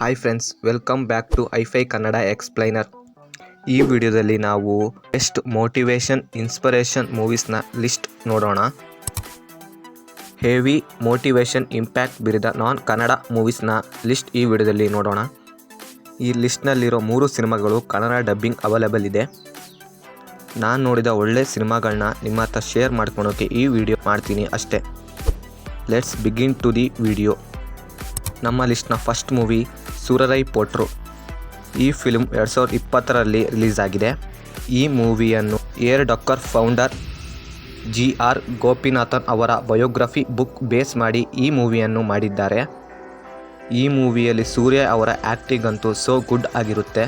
Hi friends, welcome back to ಐಫೈ Kannada explainer. ಈ ವಿಡಿಯೋದಲ್ಲಿ ನಾವು ಬೆಸ್ಟ್ ಮೋಟಿವೇಶನ್ ಇನ್ಸ್ಪಿರೇಷನ್ ಮೂವೀಸ್ನ ಲಿಸ್ಟ್ ನೋಡೋಣ. ಹೆವಿ ಮೋಟಿವೇಶನ್ ಇಂಪ್ಯಾಕ್ಟ್ ಬೀರಿದ ನಾನ್ ಕನ್ನಡ ಮೂವೀಸ್ನ ಲಿಸ್ಟ್ ಈ ವಿಡಿಯೋದಲ್ಲಿ ನೋಡೋಣ. ಈ ಲಿಸ್ಟ್ನಲ್ಲಿರೋ 3 ಸಿನಿಮಾಗಳು ಕನ್ನಡ ಡಬ್ಬಿಂಗ್ ಅವೈಲೇಬಲ್ ಇದೆ. ನಾನು ನೋಡಿದ ಒಳ್ಳೆ ಸಿನಿಮಾಗಳನ್ನ ನಿಮ್ಮ ಹತ್ರ ಶೇರ್ ಮಾಡ್ಕೊಳೋಕ್ಕೆ ಈ ವಿಡಿಯೋ ಮಾಡ್ತೀನಿ ಅಷ್ಟೇ. Let's begin to the video. ನಮ್ಮ ಲಿಸ್ಟ್ನ ಫಸ್ಟ್ ಮೂವಿ ಸೂರರೈ ಪೋಟ್ರು. ಈ ಫಿಲ್ಮ್ 2020ರಲ್ಲಿ ರಿಲೀಸ್ ಆಗಿದೆ. ಈ ಮೂವಿಯನ್ನು ಏರ್ ಡಾಕ್ಕರ್ ಫೌಂಡರ್ GR ಗೋಪಿನಾಥನ್ ಅವರ ಬಯೋಗ್ರಫಿ ಬುಕ್ ಬೇಸ್ ಮಾಡಿ ಈ ಮೂವಿಯನ್ನು ಮಾಡಿದ್ದಾರೆ. ಈ ಮೂವಿಯಲ್ಲಿ ಸೂರ್ಯ ಅವರ ಆ್ಯಕ್ಟಿಂಗ್ ಅಂತೂ ಸೋ ಗುಡ್ ಆಗಿರುತ್ತೆ.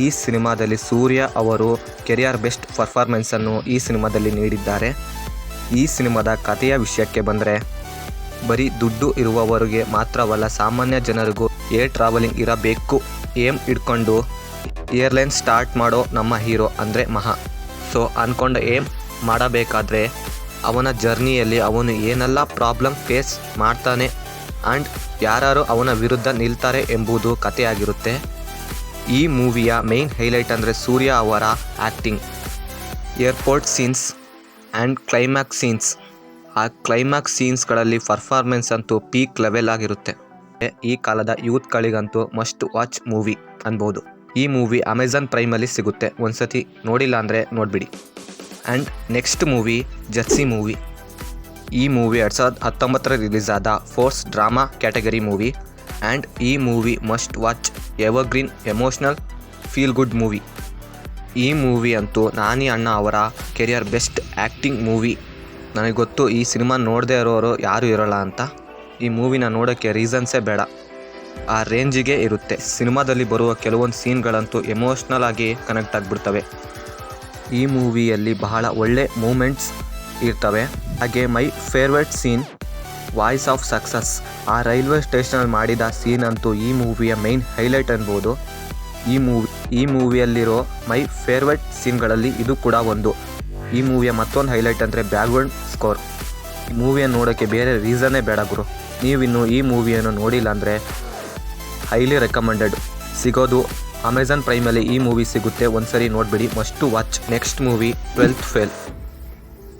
ಈ ಸಿನಿಮಾದಲ್ಲಿ ಸೂರ್ಯ ಅವರು ಕೆರಿಯರ್ ಬೆಸ್ಟ್ ಪರ್ಫಾರ್ಮೆನ್ಸನ್ನು ಈ ಸಿನಿಮಾದಲ್ಲಿ ನೀಡಿದ್ದಾರೆ. ಈ ಸಿನಿಮಾದ ಕಥೆಯ ವಿಷಯಕ್ಕೆ ಬಂದರೆ, ಬರೀ ದುಡ್ಡು ಇರುವವರಿಗೆ ಮಾತ್ರವಲ್ಲ, ಸಾಮಾನ್ಯ ಜನರಿಗೂ ಏರ್ ಟ್ರಾವೆಲಿಂಗ್ ಇರಬೇಕು ಏಮ್ ಇಟ್ಕೊಂಡು ಏರ್ಲೈನ್ ಸ್ಟಾರ್ಟ್ ಮಾಡೋ ನಮ್ಮ ಹೀರೋ ಅಂದರೆ ಮಹಾ. ಸೊ ಅಂದ್ಕೊಂಡು ಏಮ್ ಮಾಡಬೇಕಾದ್ರೆ ಅವನ ಜರ್ನಿಯಲ್ಲಿ ಅವನು ಏನೆಲ್ಲ ಪ್ರಾಬ್ಲಮ್ ಫೇಸ್ ಮಾಡ್ತಾನೆ ಆ್ಯಂಡ್ ಯಾರು ಅವನ ವಿರುದ್ಧ ನಿಲ್ತಾರೆ ಎಂಬುದು ಕಥೆಯಾಗಿರುತ್ತೆ. ಈ ಮೂವಿಯ ಮೇನ್ ಹೈಲೈಟ್ ಅಂದರೆ ಸೂರ್ಯ ಅವರ acting, airport scenes and climax scenes. ಆ ಕ್ಲೈಮ್ಯಾಕ್ಸ್ ಸೀನ್ಸ್ಗಳಲ್ಲಿ ಪರ್ಫಾರ್ಮೆನ್ಸ್ ಅಂತೂ ಪೀಕ್ ಲೆವೆಲ್ ಆಗಿರುತ್ತೆ. ಈ ಕಾಲದ ಯೂತ್ಗಳಿಗಂತೂ ಮಸ್ಟ್ ವಾಚ್ ಮೂವಿ ಅನ್ಬೋದು. ಈ ಮೂವಿ ಅಮೆಝಾನ್ ಪ್ರೈಮಲ್ಲಿ ಸಿಗುತ್ತೆ. ಒಂದ್ಸತಿ ನೋಡಿಲ್ಲ ಅಂದರೆ ನೋಡಿಬಿಡಿ. And next movie jersey movie. ಈ ಮೂವಿ 2019ರಲ್ಲಿ ರಿಲೀಸ್ ಆದ sports drama category movie. And ಈ movie must watch, evergreen, emotional, feel good movie. ಈ ಮೂವಿ ಅಂತೂ ನಾನಿ ಅಣ್ಣ ಅವರ ಕೆರಿಯರ್ ಬೆಸ್ಟ್ ಆ್ಯಕ್ಟಿಂಗ್ ಮೂವಿ. ನನಗೆ ಗೊತ್ತು ಈ ಸಿನಿಮಾ ನೋಡದೇ ಇರೋರು ಯಾರೂ ಇರೋಲ್ಲ ಅಂತ. ಈ ಮೂವಿನ ನೋಡೋಕ್ಕೆ ರೀಸನ್ಸೇ ಬೇಡ, ಆ ರೇಂಜಿಗೆ ಇರುತ್ತೆ. ಸಿನಿಮಾದಲ್ಲಿ ಬರುವ ಕೆಲವೊಂದು ಸೀನ್ಗಳಂತೂ ಎಮೋಷ್ನಲ್ ಆಗಿ ಕನೆಕ್ಟ್ ಆಗಿಬಿಡ್ತವೆ. ಈ ಮೂವಿಯಲ್ಲಿ ಬಹಳ ಒಳ್ಳೆ ಮೂಮೆಂಟ್ಸ್ ಇರ್ತವೆ. ಹಾಗೆ my favourite scene voice of success. ಆ ರೈಲ್ವೆ ಸ್ಟೇಷನಲ್ಲಿ ಮಾಡಿದ ಸೀನ್ ಅಂತೂ ಈ ಮೂವಿಯ ಮೇನ್ ಹೈಲೈಟ್ ಅನ್ಬೋದು. ಈ ಮೂವಿಯಲ್ಲಿರೋ ಮೈ ಫೇವ್ರೆಟ್ ಸೀನ್ಗಳಲ್ಲಿ ಇದು ಕೂಡ ಒಂದು. ಈ ಮೂವಿಯ ಮತ್ತೊಂದು ಹೈಲೈಟ್ ಅಂದರೆ ಬ್ಯಾಕ್ಗ್ರೌಂಡ್ ಸ್ಕೋರ್. ಈ ಮೂವಿಯನ್ನು ನೋಡೋಕ್ಕೆ ಬೇರೆ ರೀಸನ್ನೇ ಬೇಡ ಗುರು. ನೀವಿನ್ನು ಈ ಮೂವಿಯನ್ನು ನೋಡಿಲ್ಲ ಅಂದರೆ ಹೈಲಿ ರೆಕಮೆಂಡೆಡ್. ಸಿಗೋದು ಅಮೆಝಾನ್ ಪ್ರೈಮಲ್ಲಿ ಈ ಮೂವಿ ಸಿಗುತ್ತೆ. ಒಂದ್ಸರಿ ನೋಡಿಬಿಡಿ, must watch. Next movie 12th fail.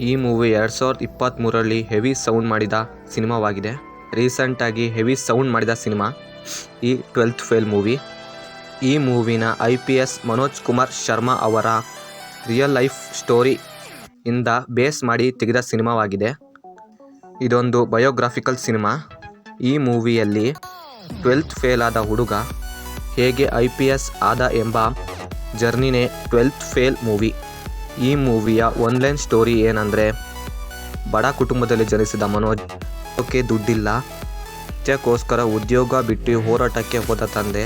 ಈ ಮೂವಿ 2023ರಲ್ಲಿ ಹೆವಿ ಸೌಂಡ್ ಮಾಡಿದ ಸಿನಿಮಾವಾಗಿದೆ. ರೀಸೆಂಟಾಗಿ ಹೆವಿ ಸೌಂಡ್ ಮಾಡಿದ ಸಿನಿಮಾ ಈ 12th ಫೇಲ್ ಮೂವಿ. ಈ ಮೂವಿನ IPS ಮನೋಜ್ ಕುಮಾರ್ ಶರ್ಮಾ ಅವರ ರಿಯಲ್ ಲೈಫ್ ಸ್ಟೋರಿ ಇಂದ ಬೇಸ್ ಮಾಡಿ ತೆಗೆದ ಸಿನಿಮಾವಾಗಿದೆ. ಇದೊಂದು ಬಯೋಗ್ರಾಫಿಕಲ್ ಸಿನಿಮಾ. ಈ ಮೂವಿಯಲ್ಲಿ 12th ಫೇಲ್ ಆದ ಹುಡುಗ ಹೇಗೆ IPS ಆದ ಎಂಬ ಜರ್ನಿನೇ 12th ಫೇಲ್ ಮೂವಿ. ಈ ಮೂವಿಯ ಒನ್ಲೈನ್ ಸ್ಟೋರಿ ಏನಂದರೆ, ಬಡ ಕುಟುಂಬದಲ್ಲಿ ಜನಿಸಿದ ಮನೋಜ್, ಓಕೆ ದುಡ್ಡಿಲ್ಲ, ಇದಕ್ಕೋಸ್ಕರ ಉದ್ಯೋಗ ಬಿಟ್ಟು ಹೋರಾಟಕ್ಕೆ ಹೋದ ತಂದೆ.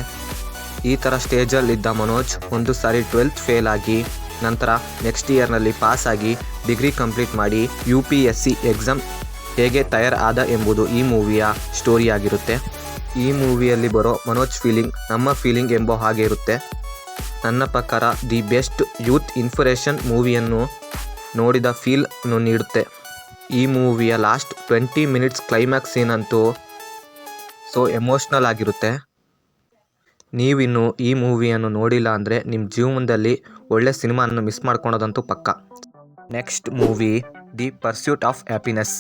ಈ ಥರ ಸ್ಟೇಜಲ್ಲಿದ್ದ ಮನೋಜ್ ಒಂದು ಸಾರಿ 12th ಫೇಲ್ ಆಗಿ ನಂತರ ನೆಕ್ಸ್ಟ್ ಇಯರ್ನಲ್ಲಿ ಪಾಸ್ ಆಗಿ ಡಿಗ್ರಿ ಕಂಪ್ಲೀಟ್ ಮಾಡಿ UPSC ಎಕ್ಸಾಮ್ ಹೇಗೆ ತಯಾರಾದ ಎಂಬುದು ಈ ಮೂವಿಯ ಸ್ಟೋರಿಯಾಗಿರುತ್ತೆ. ಈ ಮೂವಿಯಲ್ಲಿ ಬರೋ ಮನೋಜ್ ಫೀಲಿಂಗ್ ನಮ್ಮ ಫೀಲಿಂಗ್ ಎಂಬ ಹಾಗೆ ಇರುತ್ತೆ. ನನ್ನ ಪ್ರಕಾರ ದಿ ಬೆಸ್ಟ್ ಯೂತ್ ಇನ್ಸ್ಪಿರೇಷನ್ ಮೂವಿಯನ್ನು ನೋಡಿದ ಫೀಲ್ನು ನೀಡುತ್ತೆ. ಈ ಮೂವಿಯ ಲಾಸ್ಟ್ 20 ಮಿನಿಟ್ಸ್ ಕ್ಲೈಮ್ಯಾಕ್ಸ್ ಸೀನ್ ಅಂತೂ ಸೊ ಎಮೋಷ್ನಲ್ ಆಗಿರುತ್ತೆ. ನೀವಿನ್ನು ಈ ಮೂವಿಯನ್ನು ನೋಡಿಲ್ಲ ಅಂದರೆ ನಿಮ್ಮ ಜೀವನದಲ್ಲಿ ಒಳ್ಳೆ ಸಿನಿಮಾವನ್ನು ಮಿಸ್ ಮಾಡ್ಕೊಳೋದಂತೂ ಪಕ್ಕ. Next movie the pursuit of happiness.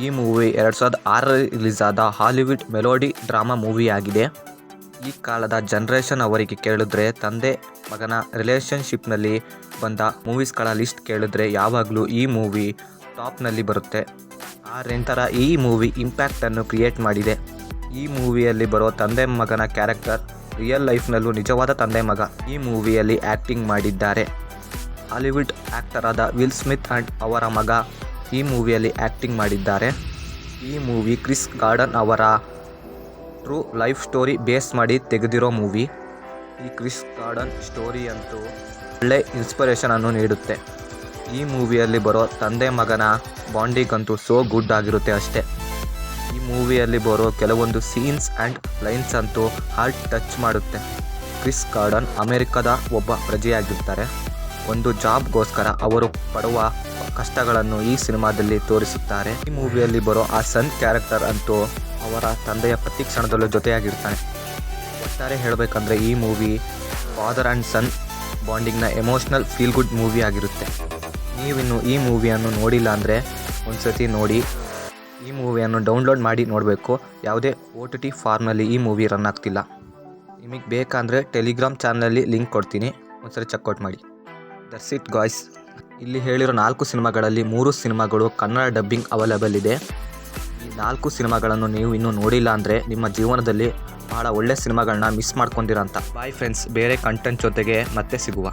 ಈ ಮೂವಿ 2006ರಲ್ಲಿ ರಿಲೀಸ್ ಆದ ಹಾಲಿವುಡ್ ಮೆಲೋಡಿ ಡ್ರಾಮಾ ಮೂವಿಯಾಗಿದೆ. ಈ ಕಾಲದ ಜನ್ರೇಷನ್ ಅವರಿಗೆ ಕೇಳಿದ್ರೆ, ತಂದೆ ಮಗನ ರಿಲೇಷನ್ಶಿಪ್ನಲ್ಲಿ ಬಂದ ಮೂವೀಸ್ಗಳ ಲಿಸ್ಟ್ ಕೇಳಿದ್ರೆ ಯಾವಾಗಲೂ ಈ ಮೂವಿ ಟಾಪ್ನಲ್ಲಿ ಬರುತ್ತೆ. ಆ ನಂತರ ಈ ಮೂವಿ ಇಂಪ್ಯಾಕ್ಟನ್ನು ಕ್ರಿಯೇಟ್ ಮಾಡಿದೆ. ಈ ಮೂವಿಯಲ್ಲಿ ಬರೋ ತಂದೆ ಮಗನ ಕ್ಯಾರೆಕ್ಟರ್ ರಿಯಲ್ ಲೈಫ್ನಲ್ಲೂ ನಿಜವಾದ ತಂದೆ ಮಗ ಈ ಮೂವಿಯಲ್ಲಿ ಆ್ಯಕ್ಟಿಂಗ್ ಮಾಡಿದ್ದಾರೆ. ಹಾಲಿವುಡ್ ಆ್ಯಕ್ಟರ್ ಆದ ವಿಲ್ ಸ್ಮಿತ್ ಆ್ಯಂಡ್ ಅವರ ಮಗ ಈ ಮೂವಿಯಲ್ಲಿ ಆ್ಯಕ್ಟಿಂಗ್ ಮಾಡಿದ್ದಾರೆ. ಈ ಮೂವಿ ಕ್ರಿಸ್ ಗಾರ್ಡನ್ ಅವರ ಟ್ರೂ ಲೈಫ್ ಸ್ಟೋರಿ ಬೇಸ್ ಮಾಡಿ ತೆಗೆದಿರೋ ಮೂವಿ. ಈ ಕ್ರಿಸ್ ಗಾರ್ಡನ್ ಸ್ಟೋರಿ ಅಂತೂ ಒಳ್ಳೆ ಇನ್ಸ್ಪಿರೇಷನನ್ನು ನೀಡುತ್ತೆ. ಈ ಮೂವಿಯಲ್ಲಿ ಬರೋ ತಂದೆ ಮಗನ ಬಾಂಡಿಂಗ್ ಅಂತೂ ಸೋ ಗುಡ್ ಆಗಿರುತ್ತೆ ಅಷ್ಟೇ. ಈ ಮೂವಿಯಲ್ಲಿ ಬರೋ ಕೆಲವೊಂದು ಸೀನ್ಸ್ ಆ್ಯಂಡ್ ಲೈನ್ಸ್ ಅಂತೂ ಹಾರ್ಟ್ ಟಚ್ ಮಾಡುತ್ತೆ. ಕ್ರಿಸ್ ಗಾರ್ಡನ್ ಅಮೆರಿಕದ ಒಬ್ಬ ಪ್ರಜೆಯಾಗಿರ್ತಾರೆ. ಒಂದು ಜಾಬ್ಗೋಸ್ಕರ ಅವರು ಪಡುವ ಕಷ್ಟಗಳನ್ನು ಈ ಸಿನಿಮಾದಲ್ಲಿ ತೋರಿಸುತ್ತಾರೆ. ಈ ಮೂವಿಯಲ್ಲಿ ಬರೋ ಆ ಸನ್ ಕ್ಯಾರೆಕ್ಟರ್ ಅಂತೂ ಅವರ ತಂದೆಯ ಪ್ರತಿ ಕ್ಷಣದಲ್ಲೂ ಜೊತೆಯಾಗಿರ್ತಾನೆ. ಒಟ್ಟಾರೆ ಹೇಳಬೇಕಂದ್ರೆ ಈ ಮೂವಿ ಫಾದರ್ ಆ್ಯಂಡ್ ಸನ್ ಬಾಂಡಿಂಗ್ನ ಎಮೋಷ್ನಲ್ ಫೀಲ್ ಗುಡ್ ಮೂವಿ ಆಗಿರುತ್ತೆ. ನೀವಿನ್ನು ಈ ಮೂವಿಯನ್ನು ನೋಡಿಲ್ಲ ಅಂದರೆ ಒಂದ್ಸತಿ ನೋಡಿ. ಈ ಮೂವಿಯನ್ನು ಡೌನ್ಲೋಡ್ ಮಾಡಿ ನೋಡಬೇಕು. ಯಾವುದೇ OTT ಫಾರ್ಮ್ನಲ್ಲಿ ಈ ಮೂವಿ ರನ್ ಆಗ್ತಿಲ್ಲ. ನಿಮಗೆ ಬೇಕಂದರೆ ಟೆಲಿಗ್ರಾಮ್ ಚಾನಲಲ್ಲಿ ಲಿಂಕ್ ಕೊಡ್ತೀನಿ, ಒಂದ್ಸರಿ ಚೆಕ್ಔಟ್ ಮಾಡಿ. That's it guys. ಇಲ್ಲಿ ಹೇಳಿರೋ 4 ಸಿನಿಮಾಗಳಲ್ಲಿ 3 ಸಿನಿಮಾಗಳು ಕನ್ನಡ ಡಬ್ಬಿಂಗ್ ಅವೈಲೇಬಲ್ ಇದೆ. ಈ 4 ಸಿನಿಮಾಗಳನ್ನು ನೀವು ಇನ್ನೂ ನೋಡಿಲ್ಲ ಅಂದರೆ ನಿಮ್ಮ ಜೀವನದಲ್ಲಿ ಭಾಳ ಒಳ್ಳೆ ಸಿನಿಮಾಗಳನ್ನ ಮಿಸ್ ಮಾಡ್ಕೊಂಡಿರಂತ. ಬಾಯ್ ಫ್ರೆಂಡ್ಸ್, ಬೇರೆ ಕಂಟೆಂಟ್ ಜೊತೆಗೆ ಮತ್ತೆ ಸಿಗುವ.